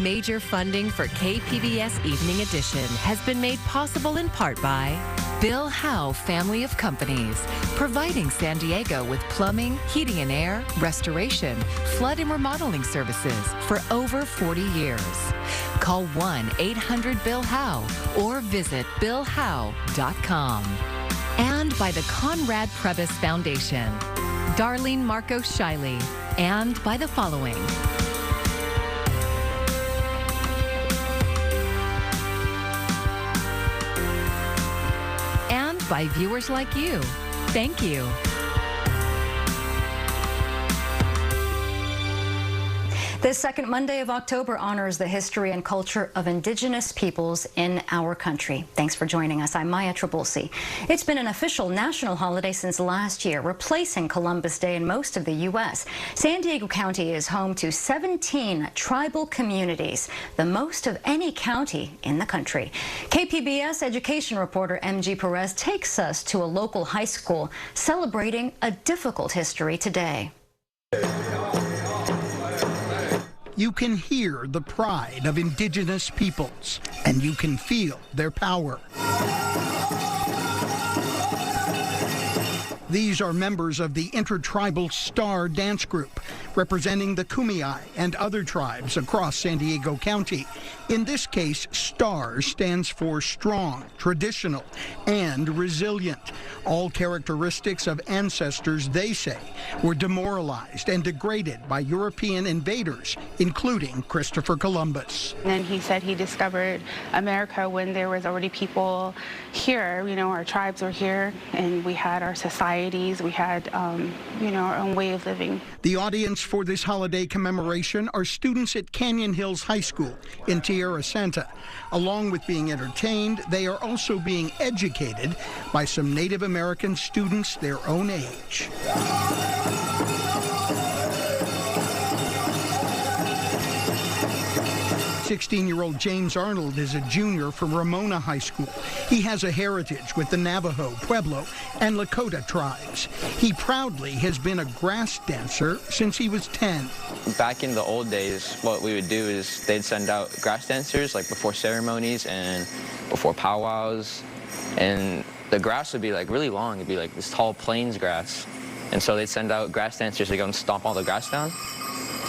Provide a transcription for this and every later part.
Major funding for KPBS Evening Edition has been made possible in part by Bill Howe Family of Companies, providing San Diego with plumbing, heating and air, restoration, flood and remodeling services for over 40 years. Call 1-800-BILL-HOWE or visit billhowe.com. And by the Conrad Prebys Foundation, Darlene Marcos Shiley, and by the following. And by viewers like you. Thank you. This second Monday of October honors the history and culture of Indigenous peoples in our country. Thanks for joining us. I'm Maya Trabulsi. It's been an official national holiday since last year, replacing Columbus Day in most of the U.S. San Diego County is home to 17 tribal communities, the most of any county in the country. KPBS education reporter MG Perez takes us to a local high school celebrating a difficult history today. You can hear the pride of Indigenous peoples, and you can feel their power. These are members of the intertribal Star dance group, representing the Kumeyaay and other tribes across San Diego County. In this case, STAR stands for strong, traditional, and resilient. All characteristics of ancestors, they say, were demoralized and degraded by European invaders, including Christopher Columbus. And he said he discovered America when there was already people here. You know, our tribes were here, and we had our societies, we had, you know, our own way of living. The audience for this holiday commemoration are students at Canyon Hills High School in Tierra Santa. Along with being entertained, they are also being educated by some Native American students their own age. 16-year-old James Arnold is a junior from Ramona High School. He has a heritage with the Navajo, Pueblo, and Lakota tribes. He proudly has been a grass dancer since he was 10. Back in the old days, what we would do is they'd send out grass dancers like before ceremonies and before powwows, and the grass would be like really long. It'd be like this tall plains grass, and so they'd send out grass dancers to go and stomp all the grass down,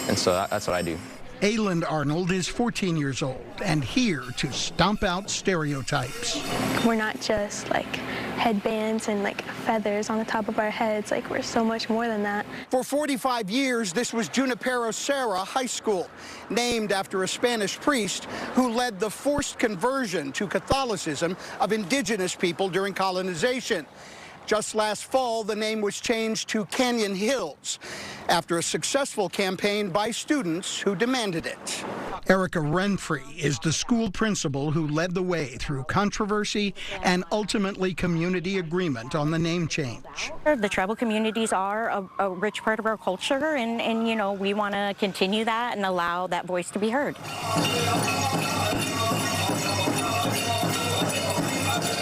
and so that's what I do. Ayland Arnold is 14 years old and here to stomp out stereotypes. We're not just like headbands and like feathers on the top of our heads. Like, we're so much more than that. For 45 years, this was Junipero Serra High School, named after a Spanish priest who led the forced conversion to Catholicism of indigenous people during colonization. Just last fall, the name was changed to Canyon Hills after a successful campaign by students who demanded it. Erica Renfrey is the school principal who led the way through controversy and ultimately community agreement on the name change. The tribal communities are a rich part of our culture, and you know, we want to continue that and allow that voice to be heard.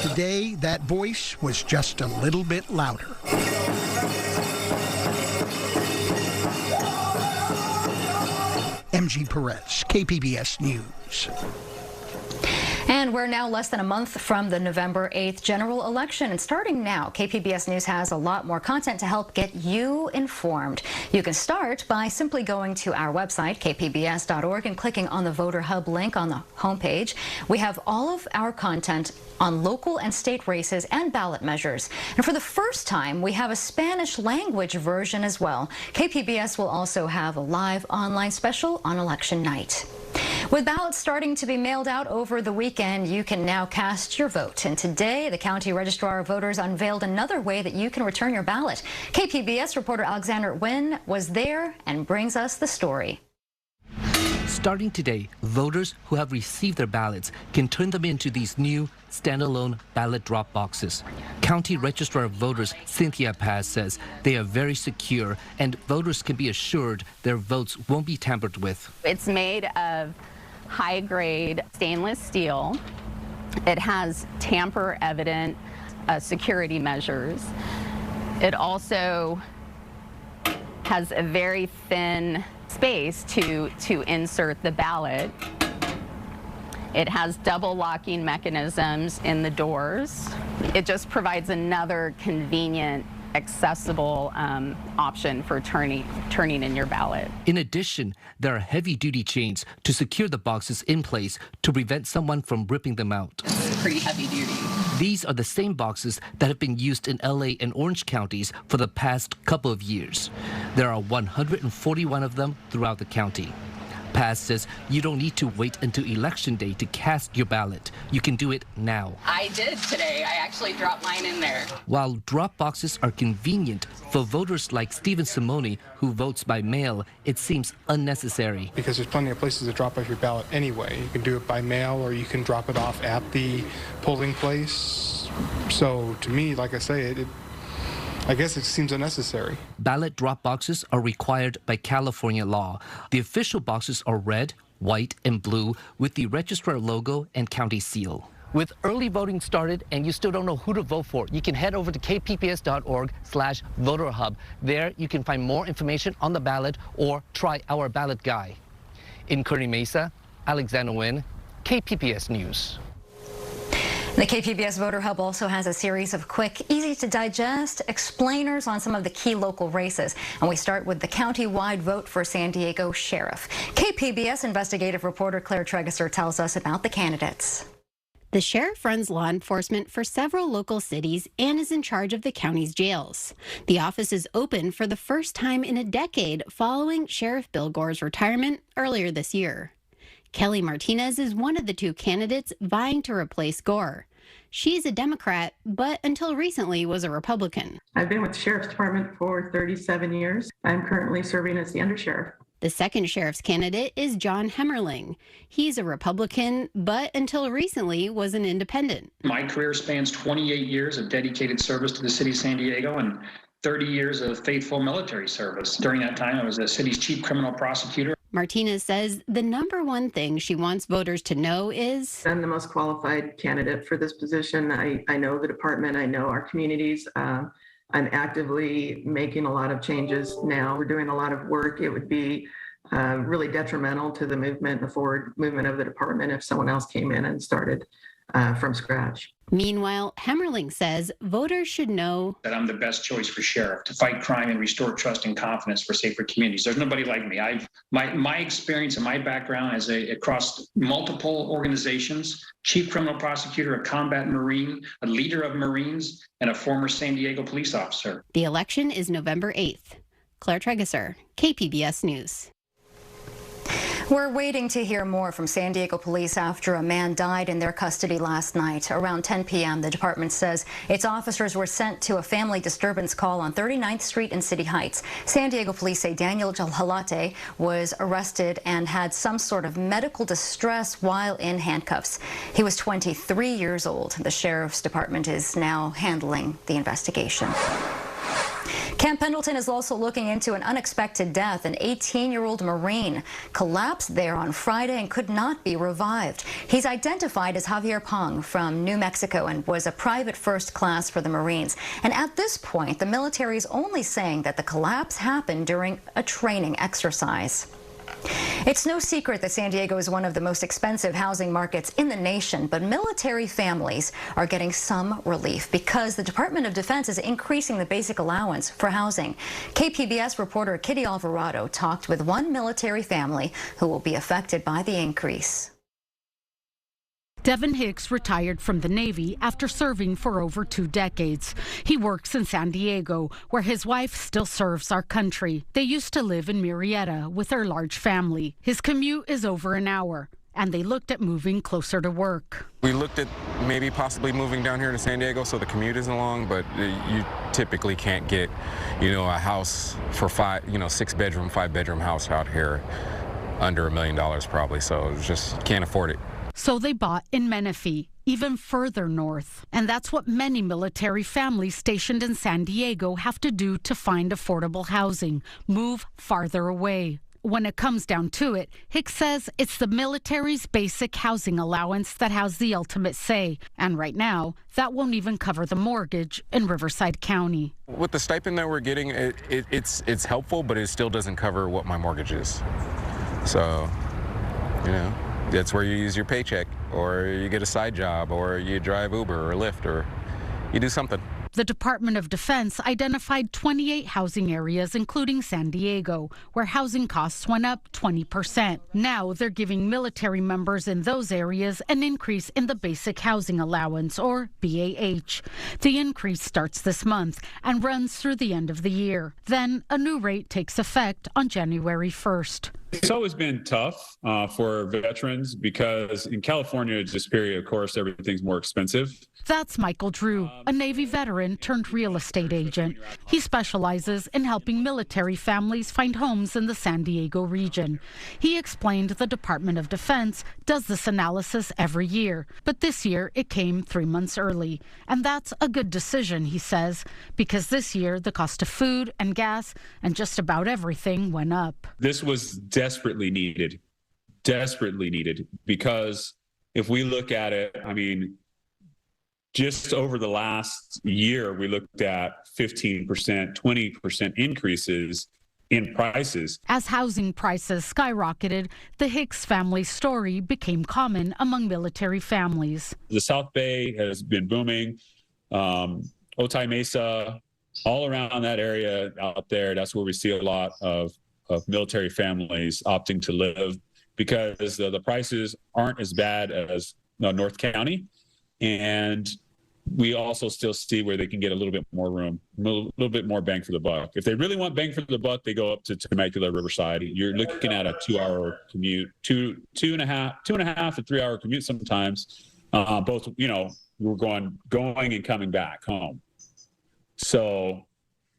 Today, that voice was just a little bit louder. MG Perez, KPBS News. And we're now less than a month from the November 8th general election. And starting now, KPBS News has a lot more content to help get you informed. You can start by simply going to our website, kpbs.org, and clicking on the Voter Hub link on the homepage. We have all of our content on local and state races and ballot measures. And for the first time, we have a Spanish language version as well. KPBS will also have a live online special on election night. With ballots starting to be mailed out over the weekend, you can now cast your vote. And today, the County Registrar of Voters unveiled another way that you can return your ballot. KPBS reporter Alexander Nguyen was there and brings us the story. Starting today, voters who have received their ballots can turn them into these new standalone ballot drop boxes. County Registrar of Voters Cynthia Paz says they are very secure and voters can be assured their votes won't be tampered with. It's made of high-grade stainless steel. It has tamper-evident security measures. It also has a very thin space to insert the ballot. It has double locking mechanisms in the doors. It just provides another convenient, accessible option for turning in your ballot. In addition, there are heavy-duty chains to secure the boxes in place to prevent someone from ripping them out. It's pretty heavy duty. These are the same boxes that have been used in LA and Orange counties for the past couple of years. There are 141 of them throughout the county. Paz says you don't need to wait until Election Day to cast your ballot. You can do it now. I did today. I actually dropped mine in there. While drop boxes are convenient for voters like Stephen Simone, who votes by mail, it seems unnecessary. Because there's plenty of places to drop off your ballot anyway. You can do it by mail or you can drop it off at the polling place. So to me, like I say, I guess it seems unnecessary. Ballot drop boxes are required by California law. The official boxes are red, white, and blue with the registrar logo and county seal. With early voting started and you still don't know who to vote for, you can head over to kpbs.org/voterhub. There you can find more information on the ballot or try our ballot guide. In Kearney Mesa, Alexander Nguyen, KPBS News. The KPBS Voter Hub also has a series of quick, easy-to-digest explainers on some of the key local races. And we start with the county-wide vote for San Diego Sheriff. KPBS investigative reporter Claire Tregeser tells us about the candidates. The sheriff runs law enforcement for several local cities and is in charge of the county's jails. The office is open for the first time in a decade following Sheriff Bill Gore's retirement earlier this year. Kelly Martinez is one of the two candidates vying to replace Gore. She's a Democrat, but until recently was a Republican. I've been with the Sheriff's Department for 37 years. I'm currently serving as the undersheriff. The second sheriff's candidate is John Hemmerling. He's a Republican, but until recently was an independent. My career spans 28 years of dedicated service to the city of San Diego and 30 years of faithful military service. During that time, I was the city's chief criminal prosecutor. Martinez says the number one thing she wants voters to know is I'm the most qualified candidate for this position. I know the department, I know our communities. I'm actively making a lot of changes now. We're doing a lot of work. It would be really detrimental to the movement, the forward movement of the department if someone else came in and started from scratch. Meanwhile, Hemmerling says voters should know that I'm the best choice for sheriff to fight crime and restore trust and confidence for safer communities. There's nobody like me. My experience and my background as across multiple organizations, chief criminal prosecutor, a combat Marine, a leader of Marines, and a former San Diego police officer. The election is November 8th. Claire Tregeser, KPBS News. We're waiting to hear more from San Diego police after a man died in their custody last night. Around 10 p.m., the department says its officers were sent to a family disturbance call on 39th Street in City Heights. San Diego police say Daniel Jalhalate was arrested and had some sort of medical distress while in handcuffs. He was 23 years old. The sheriff's department is now handling the investigation. Camp Pendleton is also looking into an unexpected death. An 18-year-old Marine collapsed there on Friday and could not be revived. He's identified as Javier Pong from New Mexico and was a private first class for the Marines. And at this point, the military is only saying that the collapse happened during a training exercise. It's no secret that San Diego is one of the most expensive housing markets in the nation, but military families are getting some relief because the Department of Defense is increasing the basic allowance for housing. KPBS reporter Kitty Alvarado talked with one military family who will be affected by the increase. Devin Hicks retired from the Navy after serving for over 2 decades. He works in San Diego, where his wife still serves our country. They used to live in Murrieta with their large family. His commute is over an hour, and they looked at moving closer to work. We looked at maybe possibly moving down here to San Diego so the commute isn't long, but you typically can't get, a house for 6-bedroom, 5-bedroom house out here under $1 million probably, so just can't afford it. So they bought in Menifee, even further north. And that's what many military families stationed in San Diego have to do to find affordable housing, move farther away. When it comes down to it, Hicks says it's the military's basic housing allowance that has the ultimate say. And right now, that won't even cover the mortgage in Riverside County. With the stipend that we're getting, it's helpful, but it still doesn't cover what my mortgage is. So, That's where you use your paycheck, or you get a side job, or you drive Uber or Lyft, or you do something. The Department of Defense identified 28 housing areas, including San Diego, where housing costs went up 20%. Now they're giving military members in those areas an increase in the Basic Housing Allowance, or BAH. The increase starts this month and runs through the end of the year. Then a new rate takes effect on January 1st. It's always been tough for veterans because in California, this period, of course, everything's more expensive. That's Michael Drew, a Navy veteran turned real estate agent. He specializes in helping military families find homes in the San Diego region. He explained the Department of Defense does this analysis every year, but this year it came 3 months early. And that's a good decision, he says, because this year the cost of food and gas and just about everything went up. This was desperately needed, because if we look at it, I mean, just over the last year, we looked at 15%, 20% increases in prices. As housing prices skyrocketed, the Hicks family story became common among military families. The South Bay has been booming. Otay Mesa, all around that area out there, that's where we see a lot of military families opting to live because the prices aren't as bad as North County. And we also still see where they can get a little bit more room, a little bit more bang for the buck. If they really want bang for the buck, they go up to Temecula, Riverside. You're looking at a 2-hour commute, two and a half to 3 hour commute sometimes. Both, we're going and coming back home. So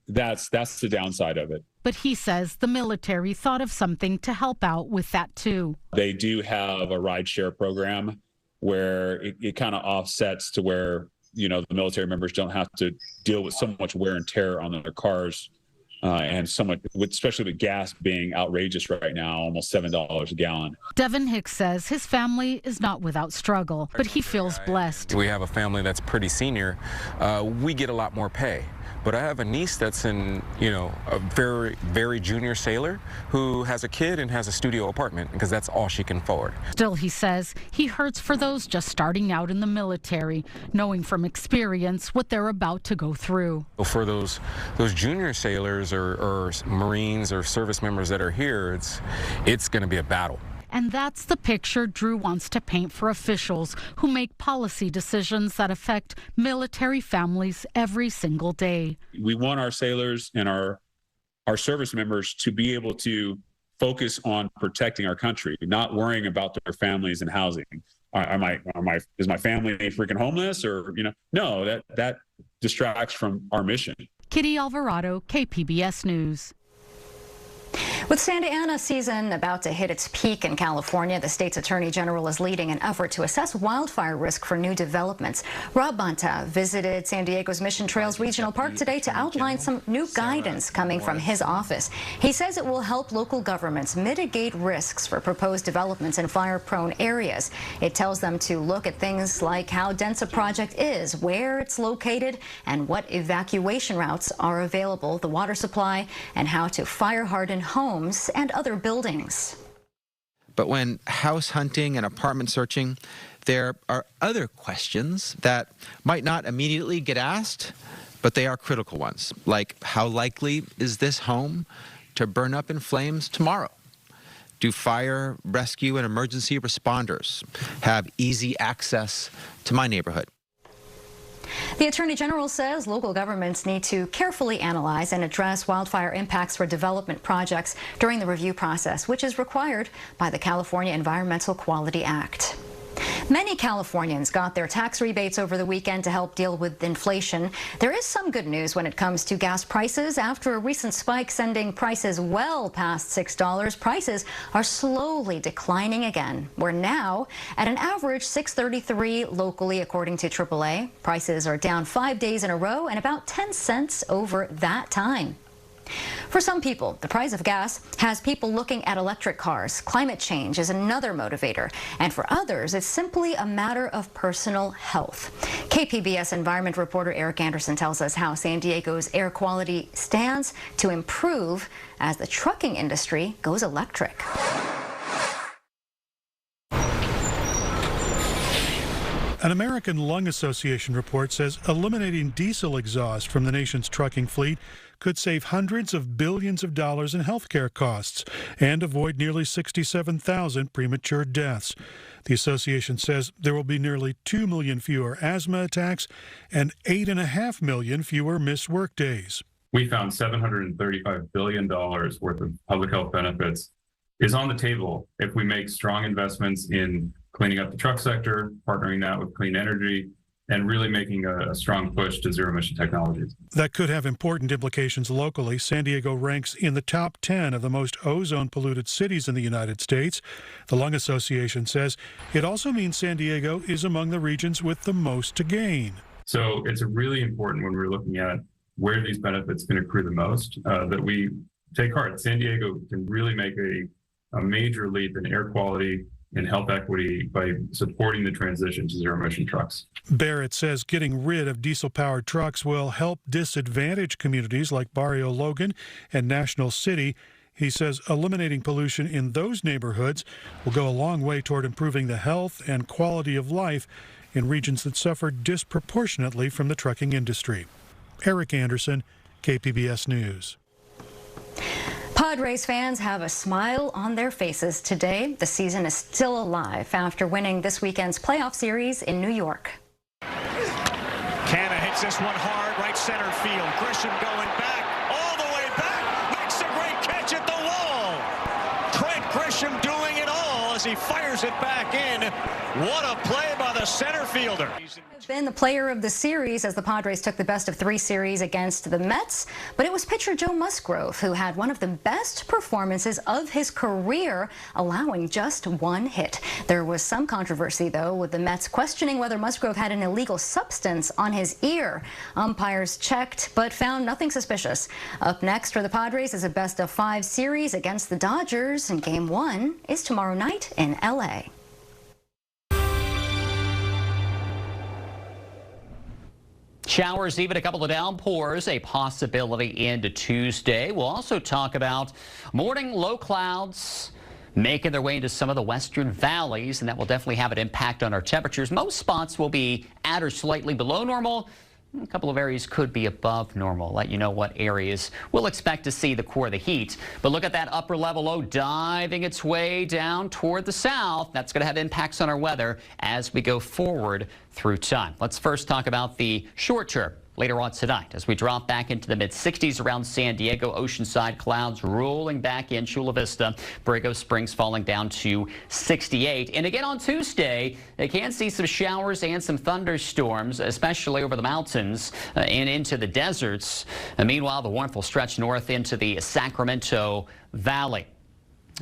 that's the downside of it. But he says the military thought of something to help out with that too. They do have a rideshare program where it kind of offsets to where, the military members don't have to deal with so much wear and tear on their cars and so much, especially with gas being outrageous right now, almost $7 a gallon. Devin Hicks says his family is not without struggle, but he feels blessed. We have a family that's pretty senior. We get a lot more pay. But I have a niece that's a very, very junior sailor who has a kid and has a studio apartment because that's all she can afford. Still, he says, he hurts for those just starting out in the military, knowing from experience what they're about to go through. For those junior sailors or Marines or service members that are here, it's going to be a battle. And that's the picture Drew wants to paint for officials who make policy decisions that affect military families every single day. We want our sailors and our service members to be able to focus on protecting our country, not worrying about their families and housing. Is my family freaking homeless? Or, no, that distracts from our mission. Kitty Alvarado, KPBS News. With Santa Ana season about to hit its peak in California, the state's attorney general is leading an effort to assess wildfire risk for new developments. Rob Bonta visited San Diego's Mission Trails Regional Park today to outline some new guidance coming from his office. He says it will help local governments mitigate risks for proposed developments in fire-prone areas. It tells them to look at things like how dense a project is, where it's located, and what evacuation routes are available, the water supply, and how to fire-harden homes and other buildings. But when house hunting and apartment searching, there are other questions that might not immediately get asked, but they are critical ones, like how likely is this home to burn up in flames tomorrow? Do fire, rescue, and emergency responders have easy access to my neighborhood? The Attorney General says local governments need to carefully analyze and address wildfire impacts for development projects during the review process, which is required by the California Environmental Quality Act. Many Californians got their tax rebates over the weekend to help deal with inflation. There is some good news when it comes to gas prices. After a recent spike sending prices well past $6, prices are slowly declining again. We're now at an average $6.33 locally, according to AAA. Prices are down 5 days in a row and about 10 cents over that time. For some people, the price of gas has people looking at electric cars. Climate change is another motivator. And for others, it's simply a matter of personal health. KPBS environment reporter Eric Anderson tells us how San Diego's air quality stands to improve as the trucking industry goes electric. An American Lung Association report says eliminating diesel exhaust from the nation's trucking fleet could save hundreds of billions of dollars in healthcare costs and avoid nearly 67,000 premature deaths. The association says there will be nearly 2 million fewer asthma attacks and 8.5 million fewer missed work days. We found $735 billion worth of public health benefits is on the table if we make strong investments in cleaning up the truck sector, partnering that with clean energy, and really making a strong push to zero-emission technologies. That could have important implications locally. San Diego ranks in the top 10 of the most ozone-polluted cities in the United States. The Lung Association says it also means San Diego is among the regions with the most to gain. So it's really important when we're looking at where these benefits can accrue the most, that we take heart. San Diego can really make a major leap in air quality and health equity by supporting the transition to zero-emission trucks. Barrett says getting rid of diesel-powered trucks will help disadvantaged communities like Barrio Logan and National City. He says eliminating pollution in those neighborhoods will go a long way toward improving the health and quality of life in regions that suffer disproportionately from the trucking industry. Eric Anderson, KPBS News. Padres fans have a smile on their faces today. The season is still alive after winning this weekend's playoff series in New York. Canna hits this one hard, right center field. Grisham going back, all the way back, makes a great catch at the wall. Trent Grisham doing it all as he fires it back in. What a play by the center fielder. Been the player of the series as the Padres took the best-of-3 series against the Mets, but it was pitcher Joe Musgrove who had one of the best performances of his career, allowing just one hit. There was some controversy, though, with the Mets questioning whether Musgrove had an illegal substance on his ear. Umpires checked but found nothing suspicious. Up next for the Padres is a best-of-5 series against the Dodgers, and Game 1 is tomorrow night in L.A. Showers, even a couple of downpours, a possibility into Tuesday. We'll also talk about morning low clouds making their way into some of the western valleys, and that will definitely have an impact on our temperatures. Most spots will be at or slightly below normal. A couple of areas could be above normal. Let you know what areas we'll expect to see the core of the heat. But look at that upper level low diving its way down toward the south. That's going to have impacts on our weather as we go forward through time. Let's first talk about the short term. Later on tonight, as we drop back into the mid-60s around San Diego, oceanside clouds rolling back in Chula Vista, Borrego Springs falling down to 68. And again on Tuesday, they can see some showers and some thunderstorms, especially over the mountains and into the deserts. And meanwhile, the warmth will stretch north into the Sacramento Valley.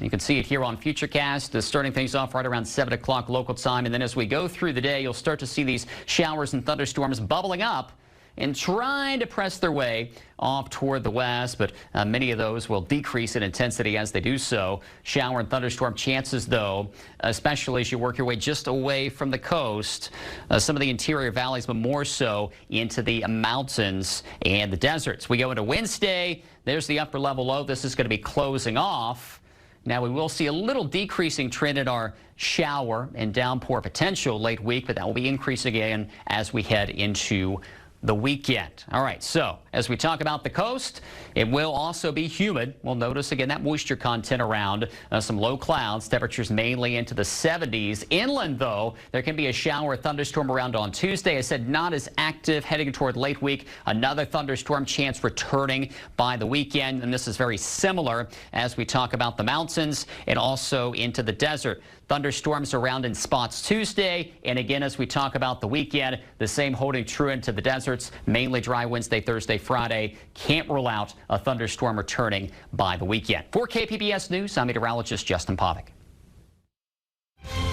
You can see it here on Futurecast, starting things off right around 7 o'clock local time. And then as we go through the day, you'll start to see these showers and thunderstorms bubbling up and trying to press their way off toward the west, but many of those will decrease in intensity as they do so. Shower and thunderstorm chances, though, especially as you work your way just away from the coast, some of the interior valleys, but more so into the mountains and the deserts. We go into Wednesday. There's the upper level low. This is going to be closing off. Now, we will see a little decreasing trend in our shower and downpour potential late week, but that will be increasing again as we head into the weekend. All right, so as we talk about the coast, it will also be humid. We'll notice again that moisture content around some low clouds, temperatures mainly into the 70s. Inland, though, there can be a shower or thunderstorm around on Tuesday. I said not as active heading toward late week. Another thunderstorm chance returning by the weekend, and this is very similar as we talk about the mountains and also into the desert. Thunderstorms around in spots Tuesday, and again as we talk about the weekend, the same holding true into the deserts. Mainly dry Wednesday, Thursday, Friday. Can't rule out a thunderstorm returning by the weekend. For KPBS News, I'm meteorologist Justin Pavic.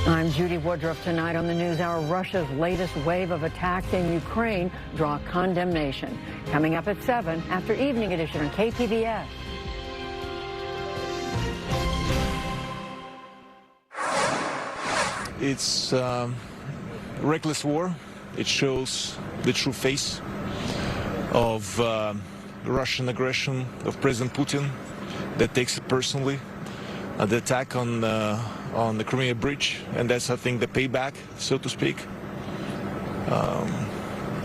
I'm Judy Woodruff. Tonight on the NewsHour, Russia's latest wave of attacks in Ukraine draw condemnation. Coming up at 7 after Evening Edition on KPBS. It's a reckless war. It shows the true face of Russian aggression of President Putin that takes it personally. The attack on the Crimea Bridge, and that's, I think, the payback, so to speak.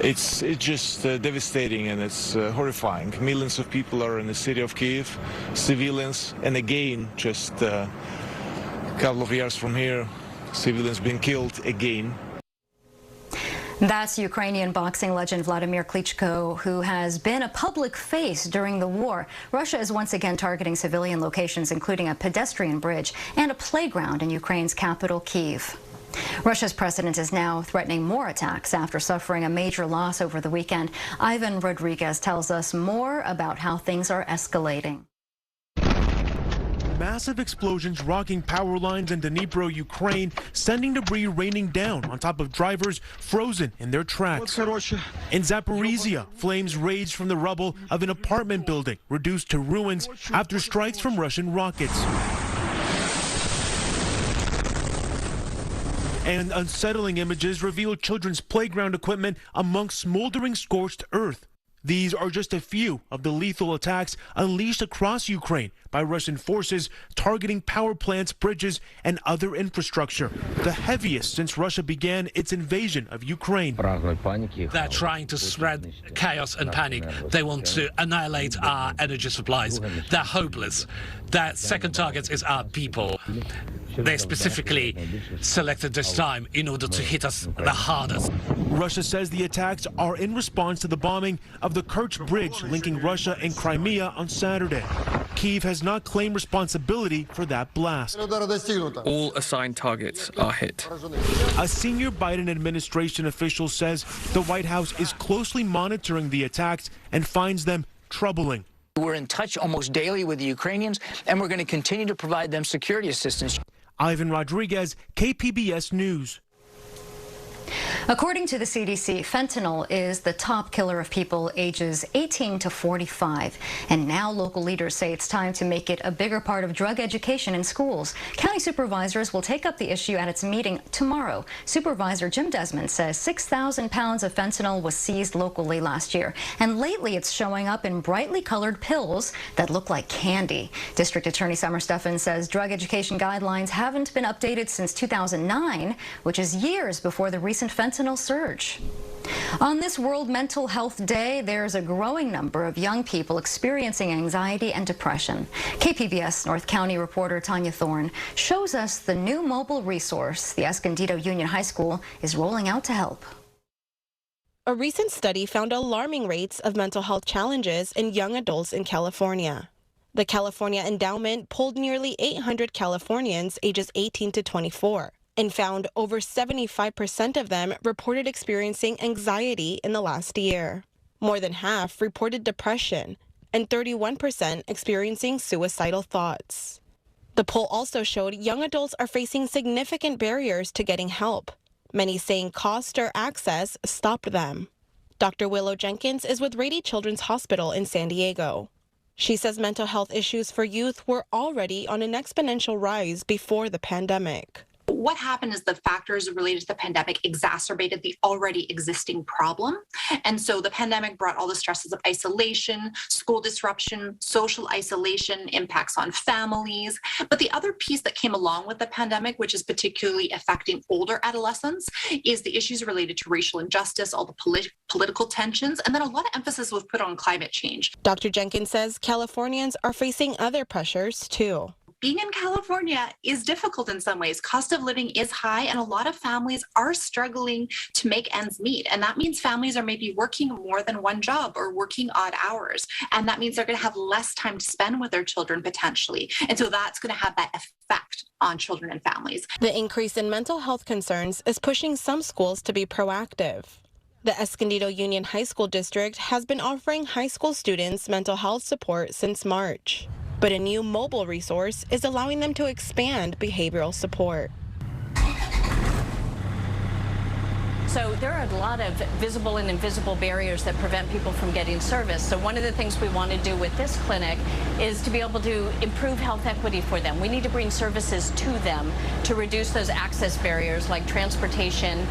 It's just devastating, and it's horrifying. Millions of people are in the city of Kyiv, civilians, and again, just a couple of years from here, civilians being killed again. That's Ukrainian boxing legend Vladimir Klitschko, who has been a public face during the war. Russia is once again targeting civilian locations, including a pedestrian bridge and a playground in Ukraine's capital, Kyiv. Russia's president is now threatening more attacks after suffering a major loss over the weekend. Ivan Rodriguez tells us more about how things are escalating. Massive explosions rocking power lines in Dnipro, Ukraine, sending debris raining down on top of drivers frozen in their tracks. In Zaporizhia, flames raged from the rubble of an apartment building, reduced to ruins after strikes from Russian rockets. And unsettling images reveal children's playground equipment amongst smoldering scorched earth. These are just a few of the lethal attacks unleashed across Ukraine by Russian forces targeting power plants, bridges, and other infrastructure, the heaviest since Russia began its invasion of Ukraine. They're trying to spread chaos and panic. They want to annihilate our energy supplies. They're hopeless. Their second target is our people. They specifically selected this time in order to hit us the hardest. Russia says the attacks are in response to the bombing of the Kerch Bridge linking Russia and Crimea on Saturday. Kyiv has not claimed responsibility for that blast. All assigned targets are hit. A senior Biden administration official says the White House is closely monitoring the attacks and finds them troubling. We're in touch almost daily with the Ukrainians, and we're going to continue to provide them security assistance. Ivan Rodriguez, KPBS News. According to the CDC, fentanyl is the top killer of people ages 18 to 45. And now local leaders say it's time to make it a bigger part of drug education in schools. County supervisors will take up the issue at its meeting tomorrow. Supervisor Jim Desmond says 6,000 pounds of fentanyl was seized locally last year. And lately it's showing up in brightly colored pills that look like candy. District Attorney Summer Stephan says drug education guidelines haven't been updated since 2009, which is years before the recent fentanyl surge. On this World Mental Health Day, there's a growing number of young people experiencing anxiety and depression. KPBS North County reporter Tanya Thorne shows us the new mobile resource the Escondido Union High School is rolling out to help. A recent study found alarming rates of mental health challenges in young adults in California. The California Endowment polled nearly 800 Californians ages 18 to 24. And found over 75% of them reported experiencing anxiety in the last year. More than half reported depression, and 31% experiencing suicidal thoughts. The poll also showed young adults are facing significant barriers to getting help, many saying cost or access stopped them. Dr. Willow Jenkins is with Rady Children's Hospital in San Diego. She says mental health issues for youth were already on an exponential rise before the pandemic. What happened is the factors related to the pandemic exacerbated the already existing problem. And so the pandemic brought all the stresses of isolation, school disruption, social isolation, impacts on families. But the other piece that came along with the pandemic, which is particularly affecting older adolescents, is the issues related to racial injustice, all the political tensions, and then a lot of emphasis was put on climate change. Dr. Jenkins says Californians are facing other pressures too. Being in California is difficult in some ways. Cost of living is high, and a lot of families are struggling to make ends meet. And that means families are maybe working more than one job or working odd hours. And that means they're going to have less time to spend with their children potentially. And so that's going to have that effect on children and families. The increase in mental health concerns is pushing some schools to be proactive. The Escondido Union High School District has been offering high school students mental health support since March. But a new mobile resource is allowing them to expand behavioral support. So there are a lot of visible and invisible barriers that prevent people from getting service. So one of the things we want to do with this clinic is to be able to improve health equity for them. We need to bring services to them to reduce those access barriers like transportation,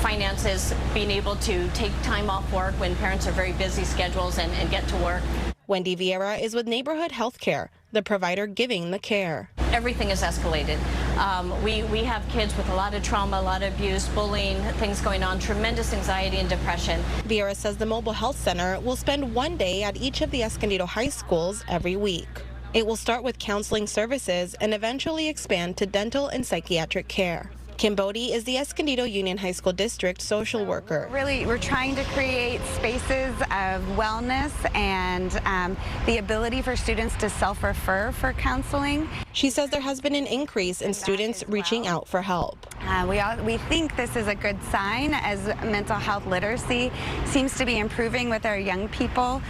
finances, being able to take time off work when parents are very busy schedules and get to work. Wendy Vieira is with Neighborhood Healthcare, the provider giving the care. Everything is escalated. We have kids with a lot of trauma, a lot of abuse, bullying, things going on, tremendous anxiety and depression. Vieira says the mobile health center will spend one day at each of the Escondido high schools every week. It will start with counseling services and eventually expand to dental and psychiatric care. Kim Bodie is the Escondido Union High School District social worker. Really, we're trying to create spaces of wellness and the ability for students to self-refer for counseling. She says there has been an increase in students reaching out for help. We think this is a good sign as mental health literacy seems to be improving with our young people.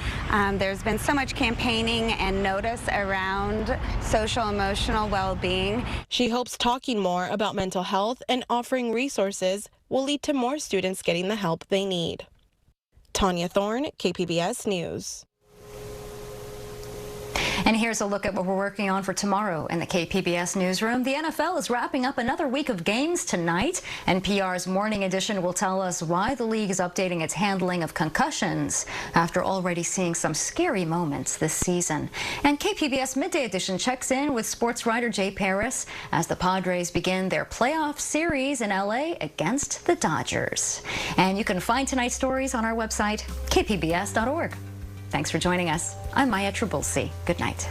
There's been so much campaigning and notice around social emotional well-being. She hopes talking more about mental health and offering resources will lead to more students getting the help they need. Tanya Thorne, KPBS News. And here's a look at what we're working on for tomorrow in the KPBS newsroom. The NFL is wrapping up another week of games tonight. NPR's Morning Edition will tell us why the league is updating its handling of concussions after already seeing some scary moments this season. And KPBS Midday Edition checks in with sports writer Jay Paris as the Padres begin their playoff series in LA against the Dodgers. And you can find tonight's stories on our website, kpbs.org. Thanks for joining us. I'm Maya Trabulsi. Good night.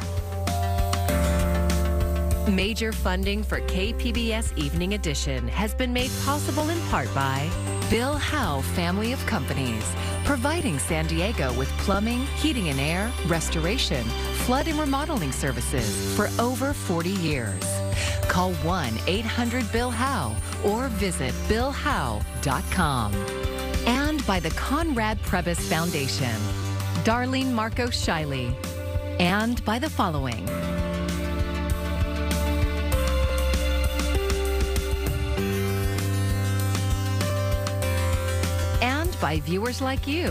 Major funding for KPBS Evening Edition has been made possible in part by Bill Howe Family of Companies, providing San Diego with plumbing, heating and air, restoration, flood and remodeling services for over 40 years. Call 1-800-BILL-HOWE or visit billhowe.com. And by the Conrad Prebys Foundation, Darlene Marco Shiley, and by the following. And by viewers like you.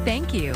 Thank you.